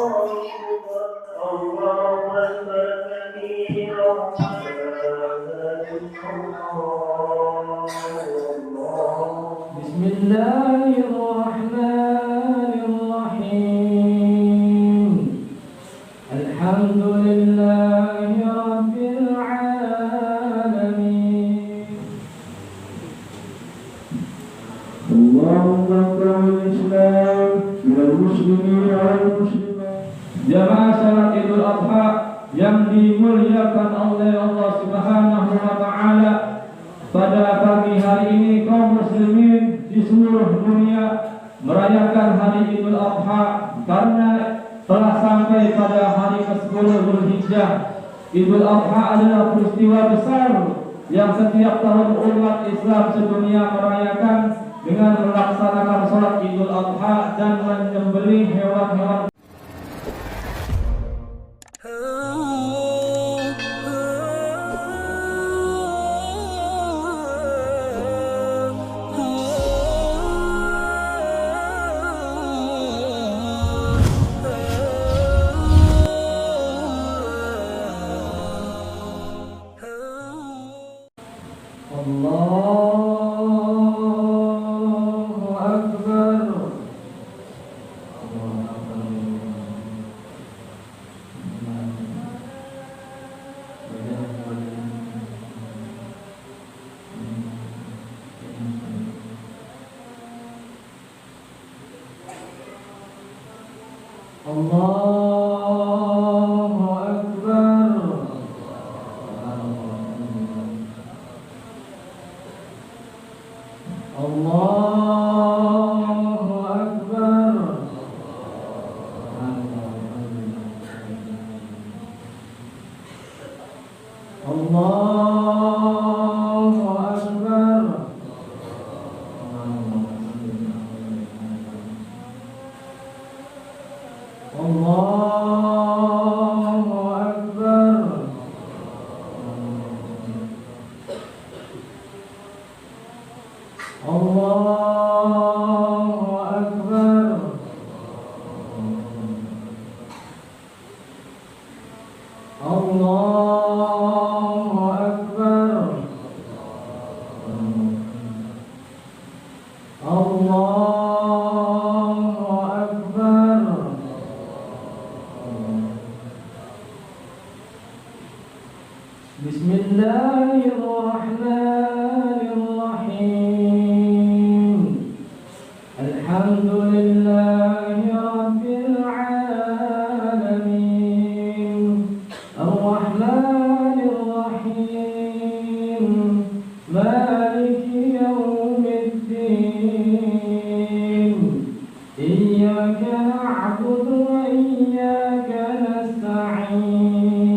Bismillahirrahmanirrahim. Alhamdulillahi rabbil alamin. Allahumma ba'al Islam wal muslimin wal muslimat. Jamaah salat Idul Adha yang dimuliakan oleh Allah Subhanahu wa taala. Pada pagi hari ini kaum muslimin di seluruh dunia merayakan hari Idul Adha karena telah sampai pada hari ke-10 Zulhijjah. Idul Adha adalah peristiwa besar yang setiap tahun umat Islam sedunia merayakan dengan melaksanakan sholat Idul Adha dan menyembelih hewan-hewan. Allahu Akbar. Allahu Akbar. Allahu Akbar. Allahu Akbar. Allahu Akbar. Allahu Akbar. Allahu Akbar. Allahu Akbar. Bismillahirrahmanirrahim. Alhamdulillahi rabbil alamin. Ar-Rahmanir Rahim. Maliki yawmiddin. Iyyaka na'budu wa iyyaka nasta'in.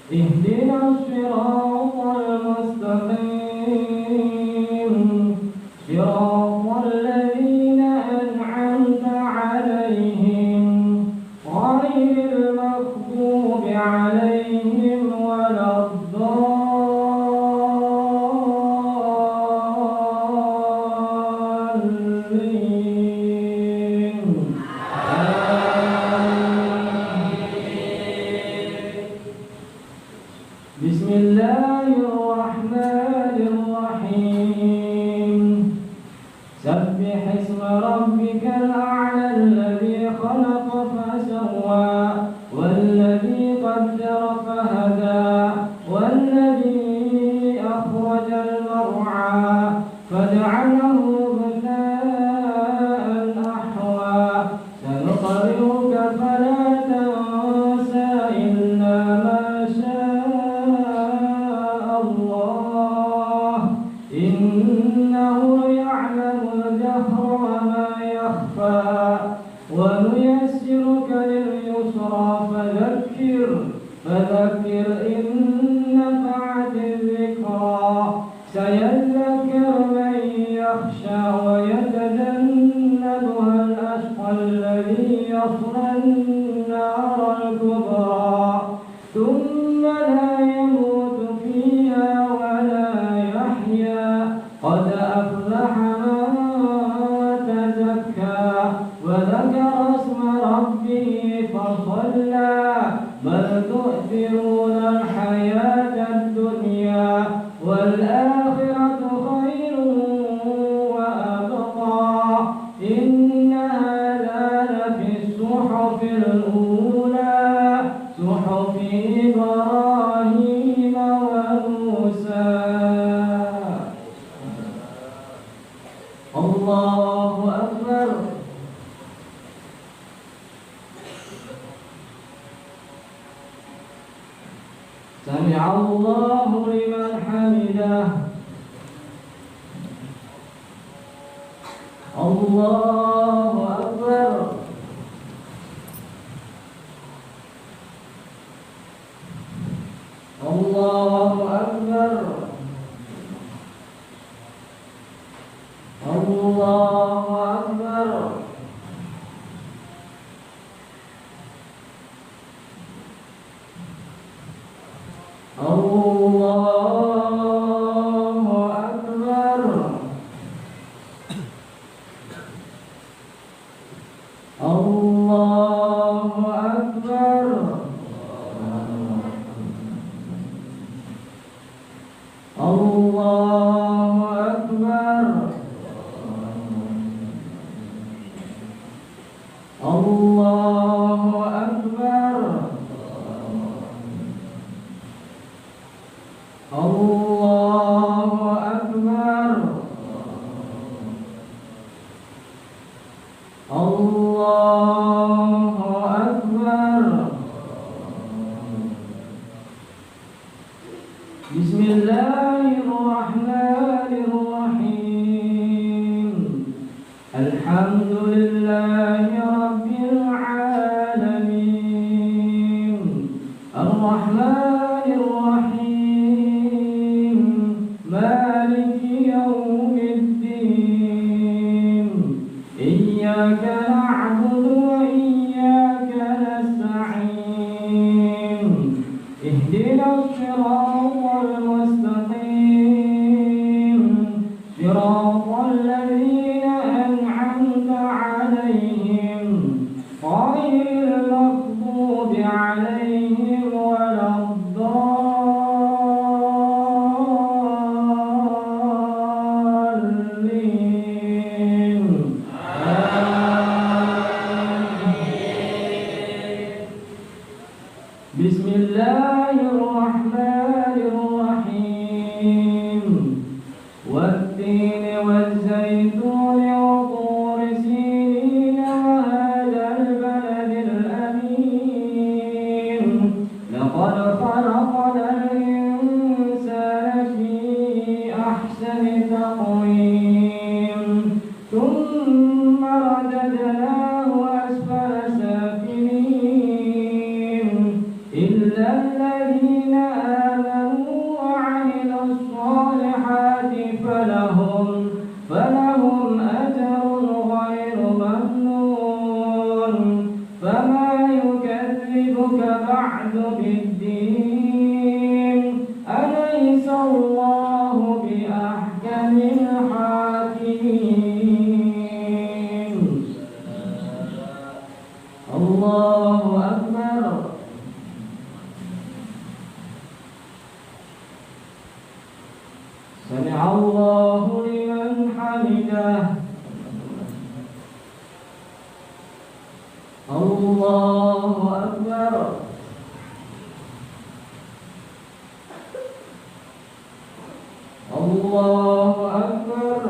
Ihdinas siratal mustaqim. Siratal ladzina an'amta 'alaihim ghairil maghdubi 'alaihim waladdallin. Bismillahirrahmanirrahim. Sabbih isma rabbikal a'la alladhi khalaqa fasawwa walladhi qaddara fahada walladhi akhrajal mar'a faj'alahu ghutha'an ahwa. Sanuqri'uka fala tansa illa ma sha'a Allah. Innahu ya'lamul jahra wa ma yakhfa. Wa nuyassiruka lil yusra fadhakkir in nafa'atiz dhikra. Sayadhakkaru man yakhsha wa yatajannabuha al-ashqa alladhi yasla an-nara al-kubra. Thumma la yamutu fiha wa la yahya. Qad aflaha man tazakka wa dhakara اسم ربه فصلى بل تؤثرون الحياة الدنيا والآخرة خير وأبقى إن هذا لفي الصحف الأولى صحف إبراهيم وموسى. الله أكبر. سمع الله لمن حمده. الله أكبر. الله أكبر. الله أكبر. Bismillahirrahmanirrahim. Alhamdulillahi rabbil alamin. Ar-Rahmanir-Rahim. Maliki yawmiddin. Iyyaka na'budu wa iyyaka nasta'in. Ihdinas siratal mustaqim. Siratal ladzina an'amta 'alaihim ghairil maghdubi 'alaihim waladdallin. Bismillahirrahmanirrahim. Wat-tini waz-zaytuni wa turi sinin wa hadzal baladil amin. Laqad khalaqnal insana fi ahsani taqwim. Thumma radadnahu asfala safilin. إلا الذين آمنوا وعملوا الصالحات فلهم أجر غير ممنون. فما يكذبك بعد بالدين أليس الله بأحكم الحاكمين. الله أكبر. سمع الله لمن حمده. الله أكبر. الله أكبر.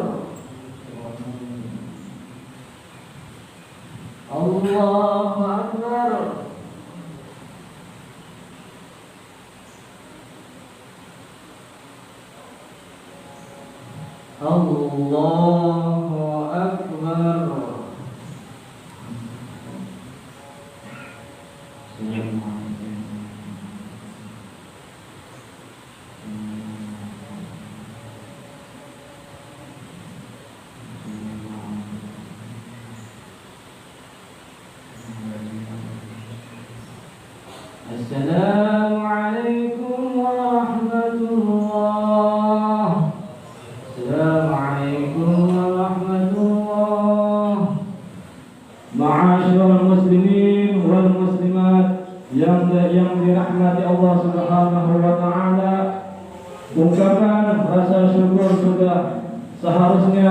الله أكبر. Allahu Akbar. Assalamualaikum warahmatullah. Assalamualaikum warahmatullah. Ma'asyiral muslimin wal muslimat yang dirahmati Allah Subhanahu wa taala, ungkapan rasa syukur sudah seharusnya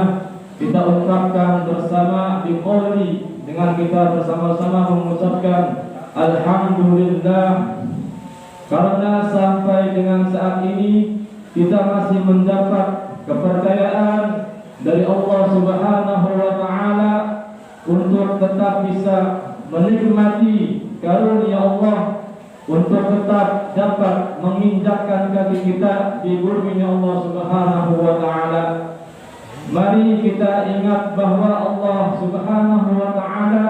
kita ungkapkan bersama di qouli, dengan kita bersama-sama mengucapkan alhamdulillah, karena sampai dengan saat ini kita masih mendapat kepercayaan dari Allah Subhanahu wa taala untuk tetap bisa menikmati karunia Allah, untuk tetap dapat menginjakkan kaki kita di bumi Allah Subhanahu wa taala. Mari kita ingat bahwa Allah Subhanahu wa taala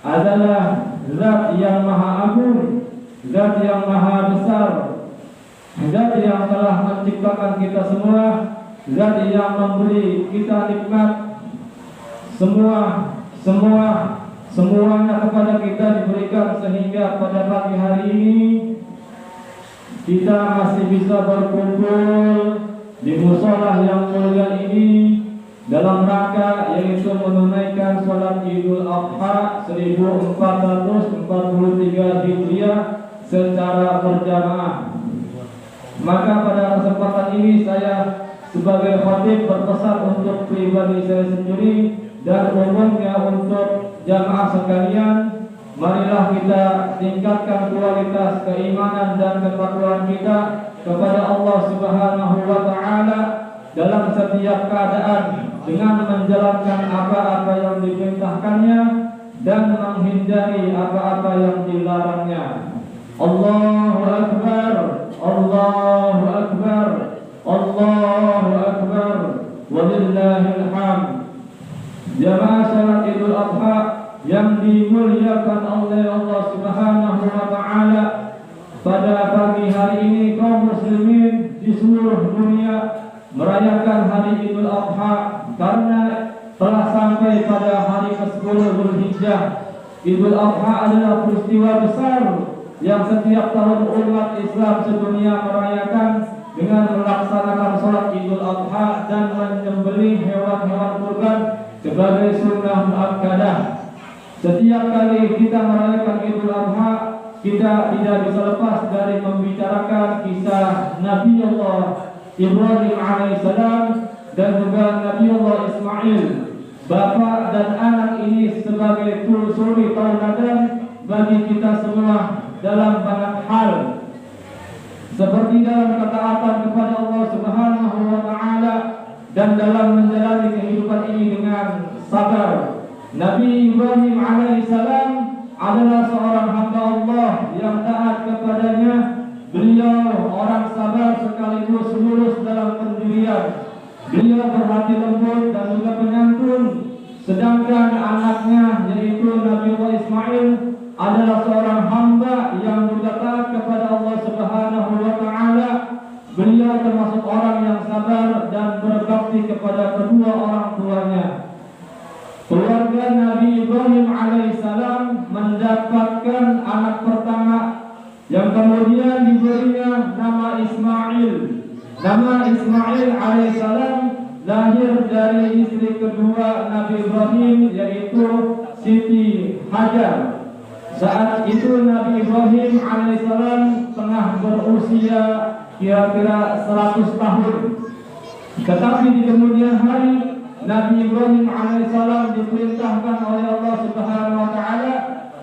adalah zat yang maha agung, zat yang maha besar, zat yang telah menciptakan kita semua, zat yang memberi kita nikmat semuanya kepada kita diberikan, sehingga pada pagi hari ini kita masih bisa berkumpul di mushola yang mulia ini dalam rangka yaitu menunaikan sholat Idul Adha 1443 Hijriah secara berjamaah. Maka pada kesempatan ini saya sebagai khatib berpesan untuk pribadi saya sendiri dan umumnya untuk jamaah sekalian, marilah kita tingkatkan kualitas keimanan dan ketakwaan kita kepada Allah Subhanahu wa taala dalam setiap keadaan, dengan menjalankan apa-apa yang diperintahkannya dan menghindari apa-apa yang dilarangnya. Allahu Akbar, Allahu Akbar, Allahu Akbar, walillahil hamd. Jamaah salat Idul Adha yang dimuliakan oleh Allah Subhanahu wa taala, pada pagi hari ini kaum muslimin di seluruh dunia merayakan hari Idul Adha karena telah sampai pada hari ke-10 Dzulhijjah. Idul Adha adalah peristiwa besar yang setiap tahun umat Islam sedunia merayakan dengan melaksanakan sholat Idul Adha dan menyembelih hewan-hewan kurban sebagai sunnah muakkadah. Setiap kali kita merayakan Idul Adha, kita tidak bisa lepas dari membicarakan kisah Nabi Allah Ibrahim alaihissalam dan juga Nabi Allah Ismail. Bapak dan anak ini sebagai suri tauladan bagi kita semua dalam banyak hal, seperti dalam ketaatan kepada Allah Subhanahu wa taala dan dalam menjalani kehidupan ini dengan sabar. Nabi Ibrahim alaihissalam adalah seorang hamba Allah yang taat kepadanya. Beliau orang sabar sekaligus lurus dalam pendirian. Beliau berhati lembut dan juga penyantun. Sedangkan anaknya yaitu Nabi Allah Ismail adalah seorang hamba yang juga taat kepada Allah Subhanahu wa taala. Beliau termasuk orang yang sabar dan berbakti kepada kedua orang tuanya. Keluarga Nabi Ibrahim alaihissalam mendapatkan anak pertama yang kemudian diberinya nama Ismail. Nama Ismail alaihissalam lahir dari istri kedua Nabi Ibrahim, yaitu Siti Hajar. Saat itu Nabi Ibrahim alaihissalam tengah berusia kira-kira 100 tahun. Tetapi di kemudian hari Nabi Ibrahim alaihissalam diperintahkan oleh Allah Subhanahu wa taala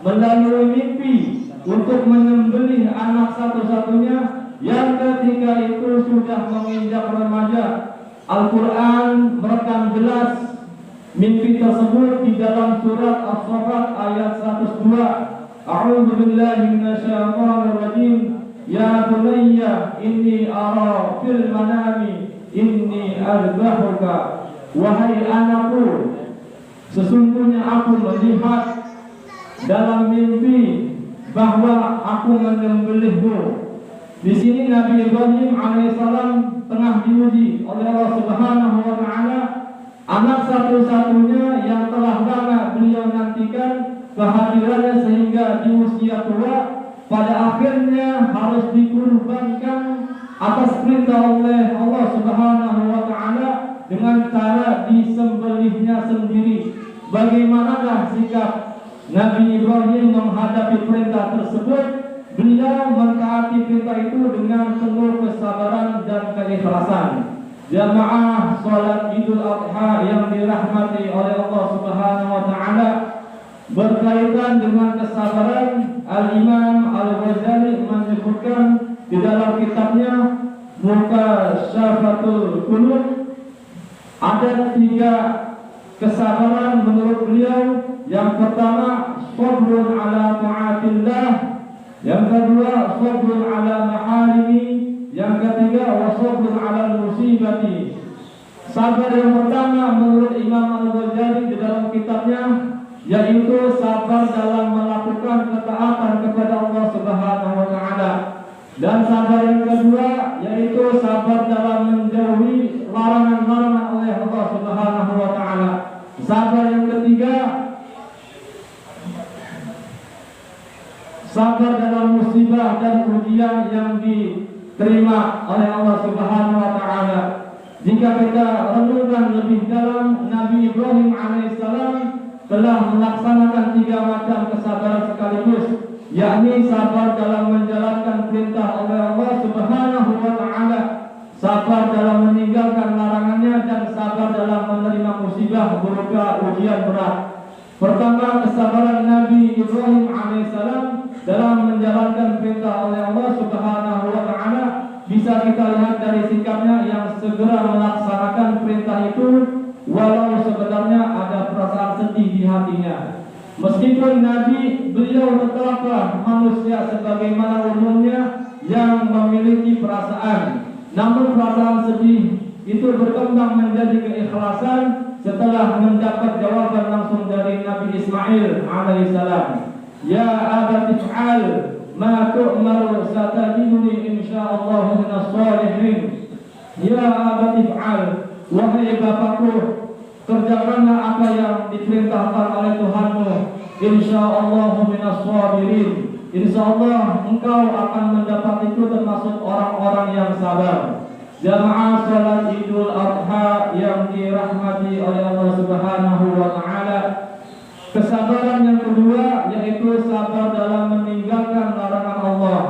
melalui mimpi untuk menyembelih anak satu-satunya yang ketika itu sudah menginjak remaja. Al-Quran merekam jelas mimpi tersebut di dalam surat As-Saffat ayat 102. A'udzu billahi minasyaitonir rajim. Ya bunayya inni ara fil manami inni azbahuka. Wahai anakku, sesungguhnya aku melihat dalam mimpi bahwa aku menyembelihmu. Di sini Nabi Ibrahim alaihissalam tengah diuji oleh Allah Subhanahu wa taala, anak satu-satunya yang telah lama beliau nantikan kehadirannya sehingga di usia tua pada akhirnya harus dikurbankan atas perintah oleh Allah Subhanahu wa taala dengan cara disembelihnya sendiri. Bagaimanakah sikap Nabi Ibrahim menghadapi perintah tersebut, beliau mentaati perintah itu dengan penuh kesabaran dan keikhlasan. Jamaah salat Idul Adha yang dirahmati oleh Allah Subhanahu wa taala, berkaitan dengan kesabaran, Al-Imam Al-Ghazali menyebutkan di dalam kitabnya Mukasyafatul Qulub, ada 3 kesabaran menurut beliau. Yang pertama, sabrun ala ta'atillah. Yang kedua, sabrun ala maharimi. Yang ketiga, wasabrun ala musibati. Sabar yang pertama menurut Imam Al-Ghazali di dalam kitabnya, yaitu sabar dalam melakukan ketaatan kepada Allah Subhanahu wa taala. Dan sabar yang kedua yaitu sabar dalam menjauhi larangan-larangan oleh Allah Subhanahu wa taala. Sabar yang ketiga, sabar dalam musibah dan ujian yang diterima oleh Allah Subhanahu wa taala. Jika kita renungkan lebih dalam, Nabi Ibrahim alaihissalam telah melaksanakan 3 macam kesabaran sekaligus, yakni sabar dalam menjalankan perintah oleh Allah Subhanahu wa taala, sabar dalam meninggalkan larangannya, dan sabar dalam menerima musibah berupa ujian berat. Pertama, kesabaran Nabi Ibrahim alaihissalam dalam menjalankan perintah oleh Allah Subhanahu wa taala bisa kita lihat dari sikapnya yang segera melaksanakan perintah itu, walau sebenarnya ada perasaan sedih di hatinya. Meskipun Nabi, beliau tetaplah manusia sebagaimana umumnya yang memiliki perasaan, namun perasaan sedih itu berkembang menjadi keikhlasan setelah mendapat jawaban langsung dari Nabi Ismail alaihissalam. Ya abati fa'al ma tu'mar satajiduni insyaallah minas shalihin. Ya abati fa'al, wahai bapakku, kerjakanlah apa yang diperintahkan oleh Tuhanmu. Insyaallah minas sabirin. Insyaallah engkau akan mendapat itu termasuk orang-orang yang sabar. Jamaah salat Idul Adha yang dirahmati oleh Allah Subhanahu wa taala, kesabaran yang kedua yaitu sabar dalam meninggalkan larangan Allah.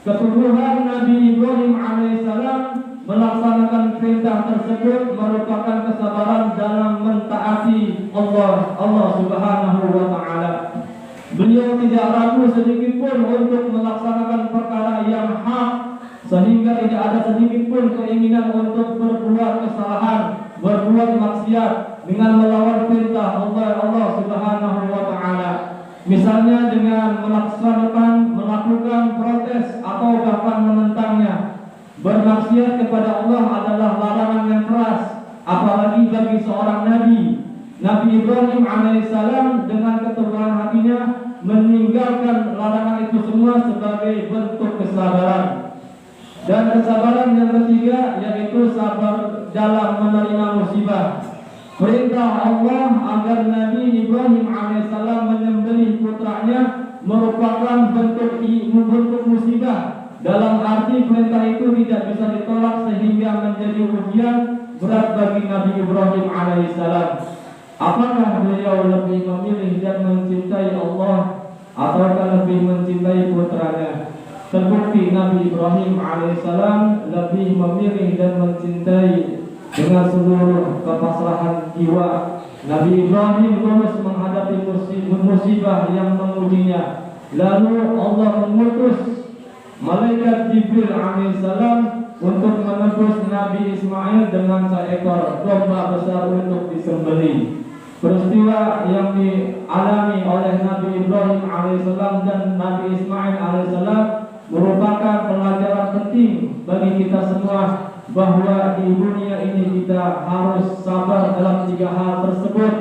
Keteguhan Nabi Ibrahim alaihissalam melaksanakan perintah tersebut merupakan kesabaran dalam mentaati Allah Subhanahu wa taala. Beliau tidak ragu sedikit pun untuk melaksanakan perkara yang hak, sehingga tidak ada sedikit pun keinginan untuk berbuat kesalahan, berbuat maksiat dengan melawan perintah Allah Subhanahu wa taala. Misalnya dengan melakukan protes atau bahkan menentangnya. Bermaksiat kepada Allah adalah larangan yang keras, apalagi bagi seorang nabi. Nabi Ibrahim alaihissalam dengan keteguhan hatinya meninggalkan larangan itu semua sebagai bentuk kesabaran. Dan kesabaran yang ketiga yaitu sabar dalam menerima musibah. Perintah Allah agar Nabi Ibrahim alaihissalam menyembelih putranya merupakan bentuk musibah. Dalam arti perintah itu tidak bisa ditolak sehingga menjadi ujian berat bagi Nabi Ibrahim alaihissalam. Apakah beliau lebih memilih dan mencintai Allah ataukah lebih mencintai putranya? Terbukti Nabi Ibrahim alaihissalam lebih memilih dan mencintai dengan seluruh kepasrahan jiwa. Nabi Ibrahim terus menghadapi musibah yang mengujinya. Lalu Allah mengutus malaikat Jibril alaihissalam untuk menebus Nabi Ismail dengan seekor domba besar untuk disembelih. Peristiwa yang dialami oleh Nabi Ibrahim alaihissalam dan Nabi Ismail alaihissalam merupakan pelajaran penting bagi kita semua bahwa di dunia ini kita harus sabar dalam 3 hal tersebut.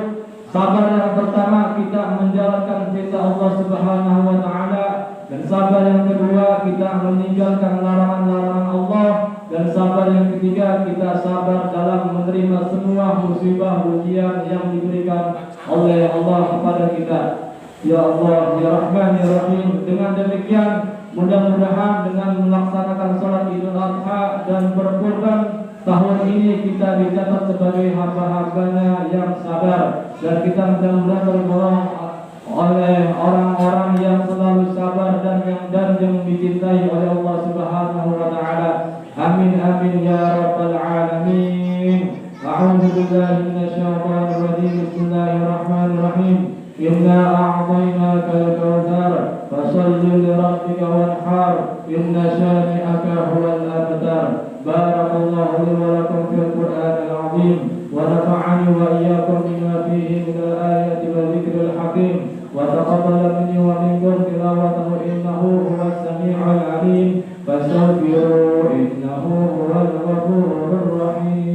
Sabar yang pertama kita menjalankan perintah Allah Subhanahu wa taala, dan sabar yang kedua kita meninggalkan larangan-larangan Allah, dan sabar yang ketiga kita sabar dalam menerima semua musibah ujian yang diberikan oleh Allah kepada kita. Ya Allah, ya Rahman, ya Rahim. Dengan demikian mudah-mudahan dengan melaksanakan salat Idul Adha dan berkurban tahun ini kita dicatat sebagai hamba-hambanya yang sabar, dan kita mudah-mudahan oleh orang-orang yang selalu sabar dan yang dicintai oleh Allah Subhanahu wa taala. Amin amin ya rabbal alamin. A'udzu billahi minasyaitonir rajim. Bismillahirrahmanirrahim. Inna a'tainaka al-kautsar fasholli li rabbika wanhar. Inna shani'aka huwal abtar. Barakallahu li wa lakum fil Qur'anil 'azim wa nafa'ani wa iyyakum bima fihi min al-ayati wa dzikril hakim. وتقبل مني ومنكم تلاوته إنه هو السميع العليم فاستغفروا إنه هو الغفور الرحيم.